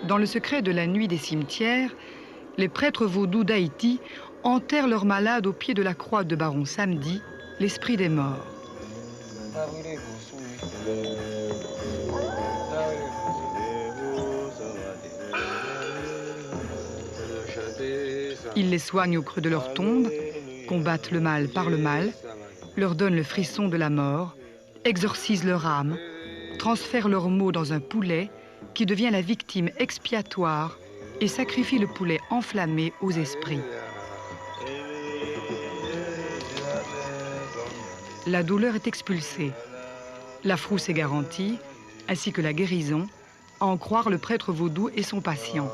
Dans le secret de la nuit des cimetières, les prêtres vaudous d'Haïti enterrent leurs malades au pied de la croix de Baron Samedi, l'esprit des morts. Ils les soignent au creux de leur tombe, combattent le mal par le mal, leur donnent le frisson de la mort, exorcisent leur âme, transfèrent leurs maux dans un poulet qui devient la victime expiatoire et sacrifie le poulet enflammé aux esprits. La douleur est expulsée. La frousse est garantie, ainsi que la guérison, à en croire le prêtre vaudou et son patient.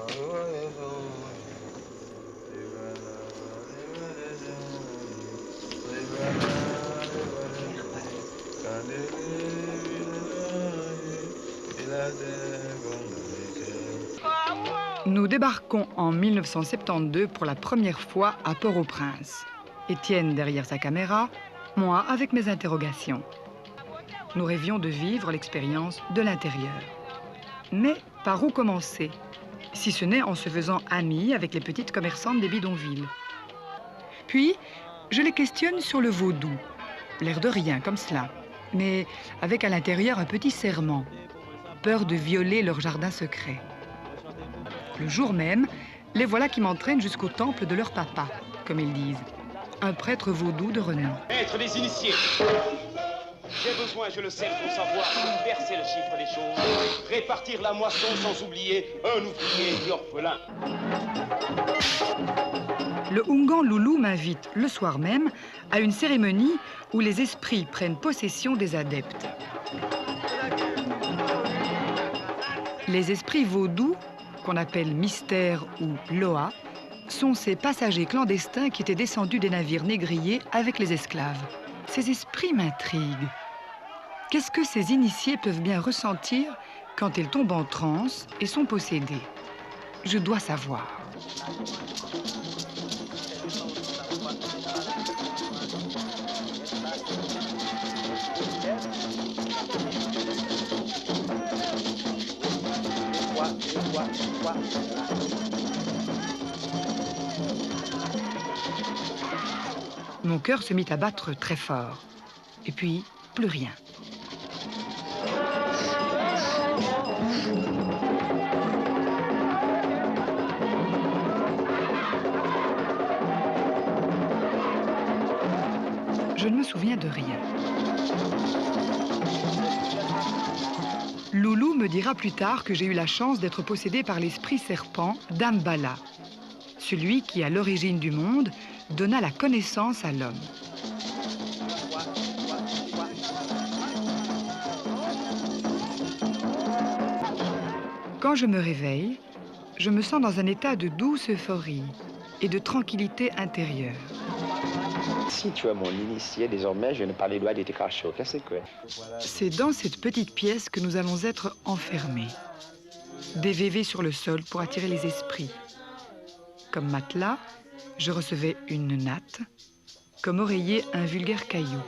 Nous débarquons en 1972 pour la première fois à Port-au-Prince. Étienne derrière sa caméra, moi avec mes interrogations. Nous rêvions de vivre l'expérience de l'intérieur. Mais par où commencer, si ce n'est en se faisant amis avec les petites commerçantes des bidonvilles? Puis, je les questionne sur le vaudou. L'air de rien, comme cela, mais avec à l'intérieur un petit serment. Peur de violer leur jardin secret. Le jour même, les voilà qui m'entraînent jusqu'au temple de leur papa, comme ils disent. Un prêtre vaudou de renom. Maître des initiés, j'ai besoin, je le sais, de ton savoir, inverser le chiffre des choses, répartir la moisson sans oublier un ouvrier et orphelin. Le Oungan Loulou m'invite le soir même à une cérémonie où les esprits prennent possession des adeptes. Les esprits vaudous, qu'on appelle mystère ou loa, sont ces passagers clandestins qui étaient descendus des navires négriers avec les esclaves. Ces esprits m'intriguent. Qu'est-ce que ces initiés peuvent bien ressentir quand ils tombent en transe et sont possédés? Je dois savoir. Mon cœur se mit à battre très fort. Et puis, plus rien. Je ne me souviens de rien. Loulou me dira plus tard que j'ai eu la chance d'être possédée par l'esprit serpent d'Ambala, celui qui, à l'origine du monde, donna la connaissance à l'homme. Quand je me réveille, je me sens dans un état de douce euphorie et de tranquillité intérieure. Si tu es mon initié, désormais, je ne pas les doigts de tes cachots. Qu'est-ce que c'est dans cette petite pièce que nous allons être enfermés. Des vévés sur le sol pour attirer les esprits. Comme matelas, je recevais une natte. Comme oreiller, un vulgaire caillou.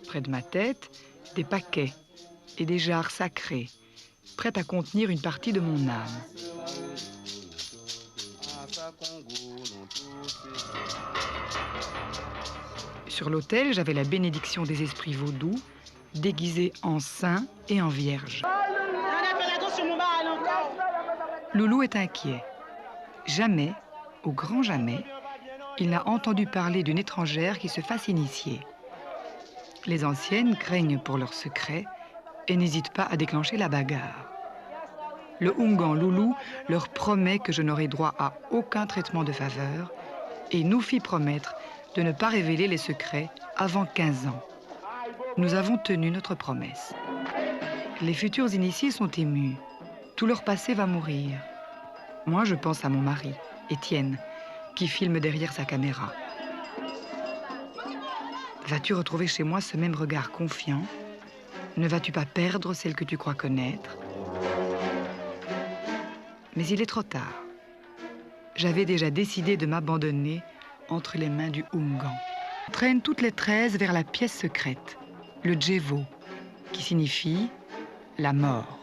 Près de ma tête, des paquets et des jarres sacrées, prêtes à contenir une partie de mon âme. Sur l'autel, j'avais la bénédiction des esprits vaudous, déguisés en saints et en vierges. Loulou est inquiet. Jamais, au grand jamais, il n'a entendu parler d'une étrangère qui se fasse initier. Les anciennes craignent pour leurs secrets et n'hésitent pas à déclencher la bagarre. Le Oungan Loulou leur promet que je n'aurai droit à aucun traitement de faveur et nous fit promettre de ne pas révéler les secrets avant 15 ans. Nous avons tenu notre promesse. Les futurs initiés sont émus. Tout leur passé va mourir. Moi, je pense à mon mari, Étienne, qui filme derrière sa caméra. Vas-tu retrouver chez moi ce même regard confiant? Ne vas-tu pas perdre celle que tu crois connaître? Mais il est trop tard. J'avais déjà décidé de m'abandonner entre les mains du Oungan. On traîne toutes les 13 vers la pièce secrète, le Djevo, qui signifie la mort.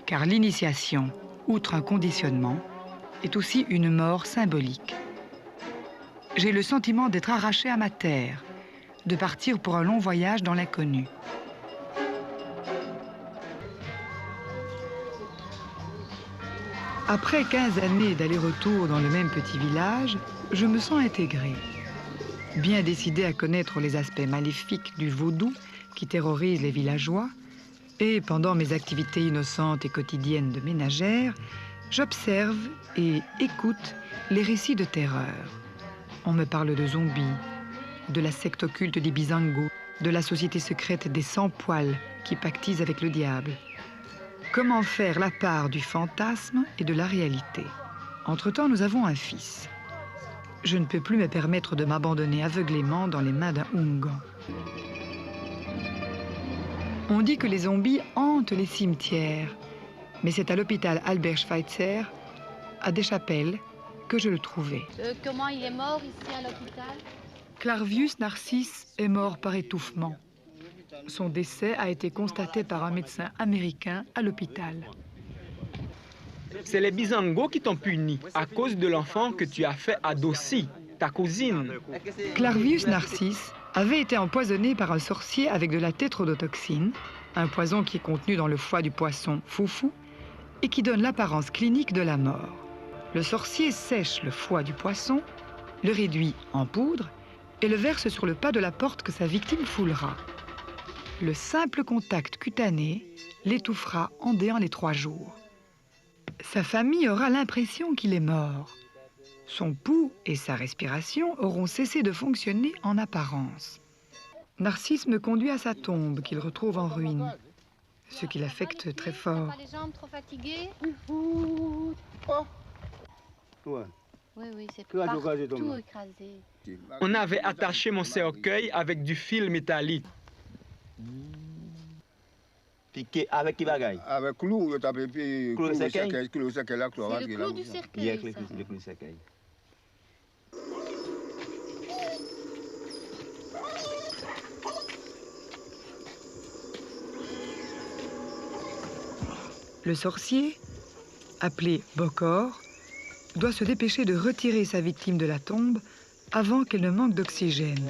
Car l'initiation, outre un conditionnement, est aussi une mort symbolique. J'ai le sentiment d'être arraché à ma terre, de partir pour un long voyage dans l'inconnu. Après 15 années d'aller-retour dans le même petit village, je me sens intégrée. Bien décidée à connaître les aspects maléfiques du vaudou qui terrorise les villageois, et pendant mes activités innocentes et quotidiennes de ménagère, j'observe et écoute les récits de terreur. On me parle de zombies, de la secte occulte des Bizangos, de la société secrète des sans-poils qui pactisent avec le diable. Comment faire la part du fantasme et de la réalité? Entre-temps, nous avons un fils. Je ne peux plus me permettre de m'abandonner aveuglément dans les mains d'un Oungan. On dit que les zombies hantent les cimetières, mais c'est à l'hôpital Albert Schweitzer, à Deschapelles, que je le trouvais. Comment il est mort ici à l'hôpital? Clarvius Narcisse est mort par étouffement. Son décès a été constaté par un médecin américain à l'hôpital. C'est les Bizangos qui t'ont puni à cause de l'enfant que tu as fait à Dossi, ta cousine. Clarvius Narcisse avait été empoisonné par un sorcier avec de la tétrodotoxine, un poison qui est contenu dans le foie du poisson foufou et qui donne l'apparence clinique de la mort. Le sorcier sèche le foie du poisson, le réduit en poudre et le verse sur le pas de la porte que sa victime foulera. Le simple contact cutané l'étouffera en déant les 3 jours. Sa famille aura l'impression qu'il est mort. Son pouls et sa respiration auront cessé de fonctionner en apparence. Narcisse me conduit à sa tombe qu'il retrouve en ruine, ce qui l'affecte très fort. Pas les jambes trop fatiguées? Ouais. Oui, c'est Tu vas partout écraser ton main. écrasé. On avait attaché mon cercueil avec du fil métallique. Piqué avec qui bagaille? Avec clou, il t'a pris Clou cercueil? clou cercueil là, C'est le clou du cercueil, Avec ça. le clou cercueil. Le sorcier, appelé Bokor, doit se dépêcher de retirer sa victime de la tombe avant qu'elle ne manque d'oxygène.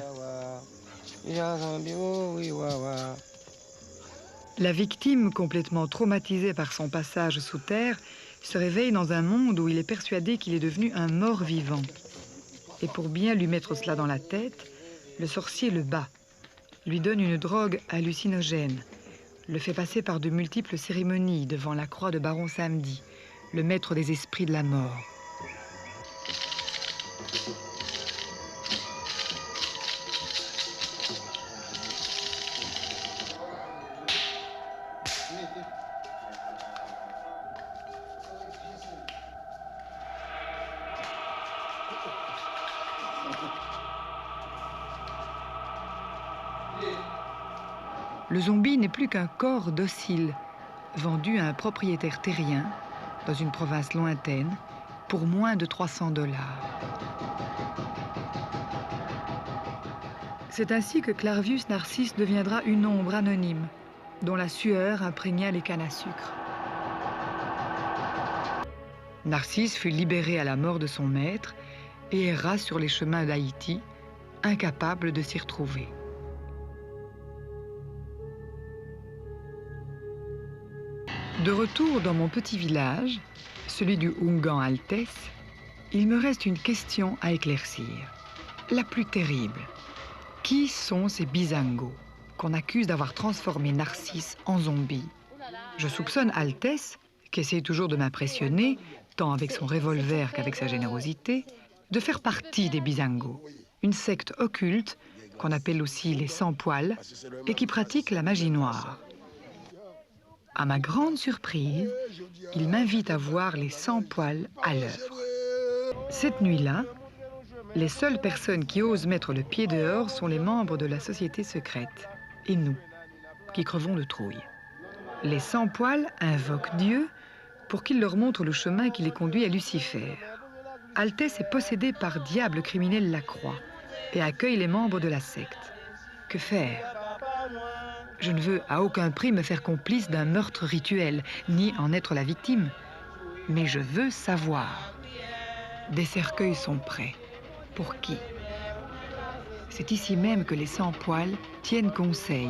La victime, complètement traumatisée par son passage sous terre, se réveille dans un monde où il est persuadé qu'il est devenu un mort vivant. Et pour bien lui mettre cela dans la tête, le sorcier le bat, lui donne une drogue hallucinogène, le fait passer par de multiples cérémonies devant la croix de Baron Samedi, le maître des esprits de la mort. Le zombie n'est plus qu'un corps docile, vendu à un propriétaire terrien, dans une province lointaine, pour moins de 300 $. C'est ainsi que Clarvius Narcisse deviendra une ombre anonyme, dont la sueur imprégna les cannes à sucre. Narcisse fut libéré à la mort de son maître et erra sur les chemins d'Haïti, incapable de s'y retrouver. De retour dans mon petit village, celui du Oungan Altesse, il me reste une question à éclaircir, la plus terrible. Qui sont ces Bizangos qu'on accuse d'avoir transformé Narcisse en zombie? Je soupçonne Altesse, qui essaie toujours de m'impressionner, tant avec son revolver qu'avec sa générosité, de faire partie des Bizangos, une secte occulte qu'on appelle aussi les sans-poils et qui pratique la magie noire. À ma grande surprise, il m'invite à voir les sans-poils à l'œuvre. Cette nuit-là, les seules personnes qui osent mettre le pied dehors sont les membres de la société secrète, et nous, qui crevons de trouille. Les sans-poils invoquent Dieu pour qu'il leur montre le chemin qui les conduit à Lucifer. Altesse est possédé par diable criminel Lacroix et accueille les membres de la secte. Que faire? Je ne veux à aucun prix me faire complice d'un meurtre rituel, ni en être la victime. Mais je veux savoir. Des cercueils sont prêts. Pour qui? C'est ici même que les sans-poils tiennent conseil,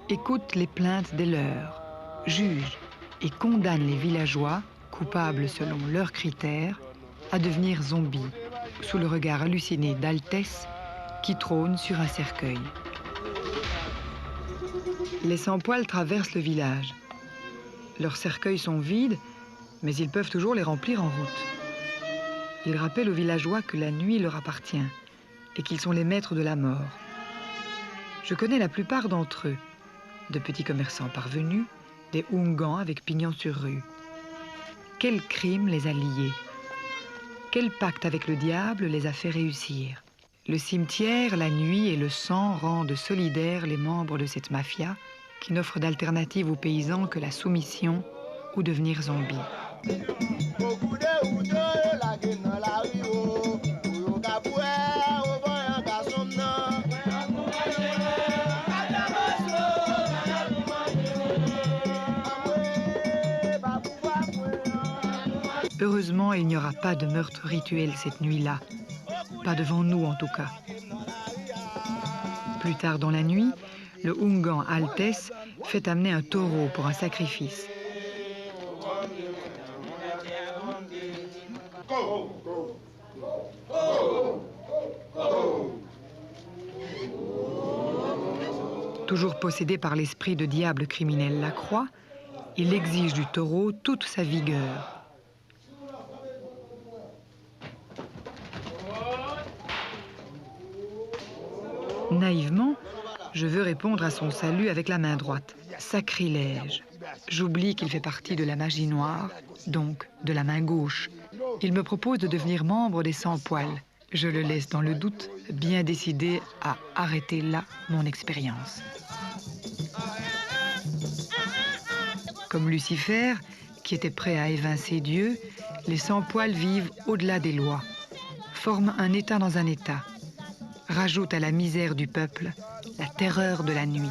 écoutent les plaintes des leurs, jugent et condamnent les villageois, coupables selon leurs critères, à devenir zombies, sous le regard halluciné d'Altesse qui trône sur un cercueil. Les sans-poils traversent le village. Leurs cercueils sont vides, mais ils peuvent toujours les remplir en route. Ils rappellent aux villageois que la nuit leur appartient et qu'ils sont les maîtres de la mort. Je connais la plupart d'entre eux, de petits commerçants parvenus, des Oungans avec pignon sur rue. Quel crime les a liés? Quel pacte avec le diable les a fait réussir? Le cimetière, la nuit et le sang rendent solidaires les membres de cette mafia qui n'offre d'alternative aux paysans que la soumission ou devenir zombie. Heureusement, il n'y aura pas de meurtre rituel cette nuit-là. Pas devant nous, en tout cas. Plus tard dans la nuit, le Oungan Altesse fait amener un taureau pour un sacrifice. Toujours possédé par l'esprit de diable criminel Lacroix, il exige du taureau toute sa vigueur. Naïvement, je veux répondre à son salut avec la main droite. Sacrilège. J'oublie qu'il fait partie de la magie noire, donc de la main gauche. Il me propose de devenir membre des sans-poils. Je le laisse dans le doute, bien décidé à arrêter là mon expérience. Comme Lucifer, qui était prêt à évincer Dieu, les sans-poils vivent au-delà des lois, forment un État dans un État, rajoutent à la misère du peuple la terreur de la nuit.